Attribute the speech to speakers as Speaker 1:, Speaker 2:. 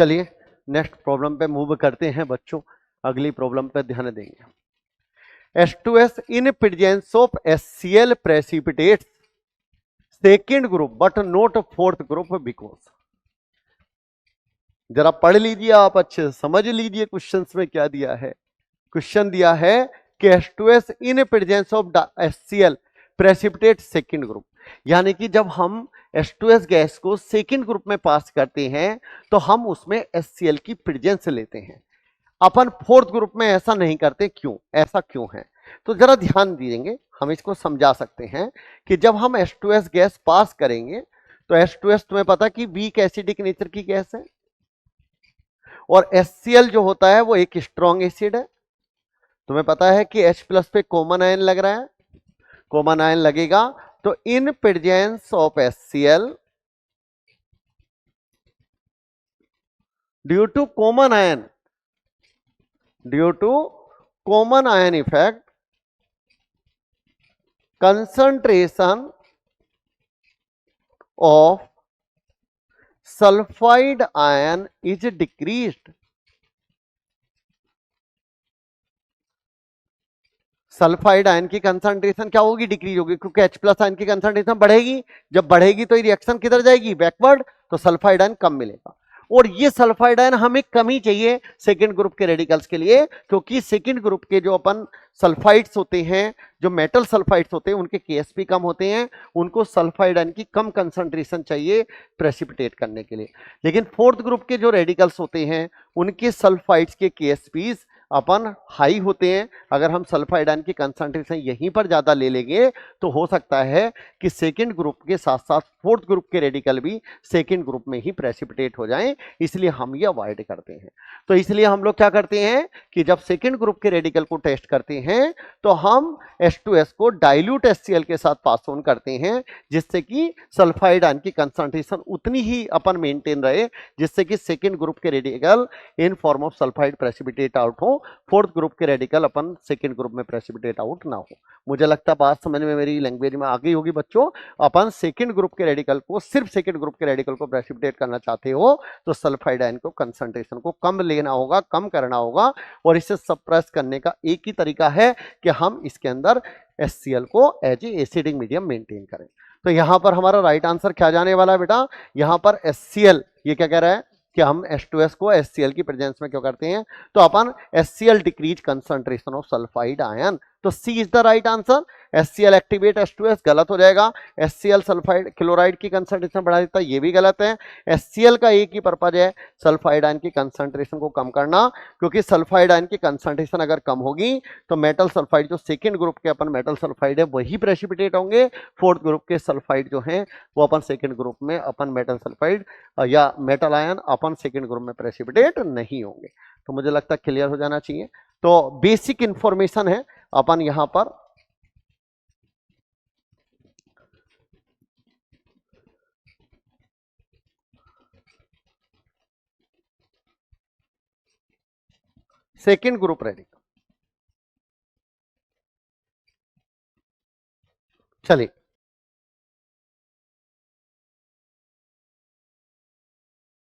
Speaker 1: चलिए next problem पे move करते हैं बच्चों, अगली प्रॉब्लम पे ध्यान देंगे। H2S in presence of HCl precipitates second group but not fourth group because, जरा पढ़ लीजिए आप, अच्छे से समझ लीजिए क्वेश्चंस में क्या दिया है। क्वेश्चन दिया है कि H2S in presence of HCl precipitates second group, यानी कि जब हम H2S गैस को सेकेंड ग्रुप में पास करते हैं तो हम उसमें HCl की प्रेजेंस लेते हैं, अपन फोर्थ ग्रुप में ऐसा नहीं करते। क्यों, ऐसा क्यों है? तो जरा ध्यान दीजिए, हम इसको समझा सकते हैं कि जब हम H2S गैस पास करेंगे तो H2S तुम्हें पता कि वीक एसिडिक नेचर की गैस है और HCl जो होता है वो एक स्ट्रॉन्ग एसिड है। तुम्हें पता है कि H प्लस पे कॉमन आयन लग रहा है, कॉमन आयन लगेगा तो in presence of HCl due to common ion, due to common ion effect, concentration of sulfide ion is decreased। Sulphide ion की कंसंट्रेशन क्या होगी? डिक्रीज होगी, क्योंकि H प्लस आयन की कंसंट्रेशन बढ़ेगी। जब बढ़ेगी तो ये रिएक्शन किधर जाएगी? बैकवर्ड, तो सल्फाइड आयन कम मिलेगा। और ये सल्फाइड आयन हमें कम ही चाहिए सेकेंड ग्रुप के रेडिकल्स के लिए, क्योंकि सेकेंड ग्रुप के जो अपन सल्फाइड्स होते हैं, जो मेटल सल्फाइड्स होते हैं, उनके केएसपी कम होते हैं, उनको सल्फाइड आयन की कम कंसंट्रेशन चाहिए प्रेसिपिटेट करने के लिए। लेकिन फोर्थ ग्रुप के जो रेडिकल्स होते हैं उनके सल्फाइड्स के केएसपीज अपन हाई होते हैं। अगर हम सल्फाइड आयन की कंसंट्रेशन यहीं पर ज्यादा ले लेंगे तो हो सकता है कि सेकेंड ग्रुप के साथ साथ फोर्थ ग्रुप के रेडिकल भी सेकेंड ग्रुप में ही प्रेसिपिटेट हो जाएं, इसलिए हम ये अवॉइड करते हैं। तो इसलिए हम लोग क्या करते हैं कि जब सेकेंड ग्रुप के रेडिकल को टेस्ट करते हैं तो हम H2S को डाइल्यूट HCl के साथ पास ऑन करते हैं, जिससे कि सल्फाइड आयन की कंसंट्रेशन उतनी ही अपन मेंटेन रहे, जिससे कि सेकेंड ग्रुप के radical in form of sulphide precipitate out हो, फोर्थ ग्रुप के रेडिकल अपन सेकेंड ग्रुप में प्रेसिपिटेट आउट ना हो। मुझे लगता है बात समझ में मेरी लैंग्वेज में आ गई होगी बच्चों। अपन सेकेंड ग्रुप के रेडिकल को, सिर्फ सेकेंड ग्रुप के रेडिकल को प्रेसिपिटेट करना चाहते हो तो सल्फाइड आयन को कंसंट्रेशन को कम लेना होगा, कम करना होगा, और इसे सप्रेस करने का एक ही तरीका है कि हम इसके अंदर HCl को as a acidic medium maintain करें। तो यहां पर हमारा राइट आंसर क्या जाने वाला है बेटा? यहां पर HCl, ये क्या कह रहा है कि हम H2S को HCl की प्रेजेंस में क्यों करते हैं? तो अपन HCl decrease concentration of sulphide ion, तो C is the right answer. HCl activate H2S गलत हो जाएगा। HCl सल्फाइड क्लोराइड की कंसंट्रेशन बढ़ा देता है, ये भी गलत है। HCl का एक ही पर्पज है, सल्फाइड आयन की कंसंट्रेशन को कम करना, क्योंकि सल्फाइड आयन की कंसंट्रेशन अगर कम होगी तो मेटल सल्फाइड, जो सेकेंड ग्रुप के अपन मेटल सल्फाइड है, वही प्रेसिपिटेट होंगे। फोर्थ ग्रुप के सल्फाइड जो है वो अपन सेकेंड ग्रुप में, अपन मेटल सल्फाइड या मेटल आयन अपन सेकेंड ग्रुप में प्रेसिपिटेट नहीं होंगे। तो मुझे लगता है क्लियर हो जाना चाहिए। तो बेसिक इंफॉर्मेशन है अपन यहां पर सेकेंड ग्रुप रेडिकल। चलिए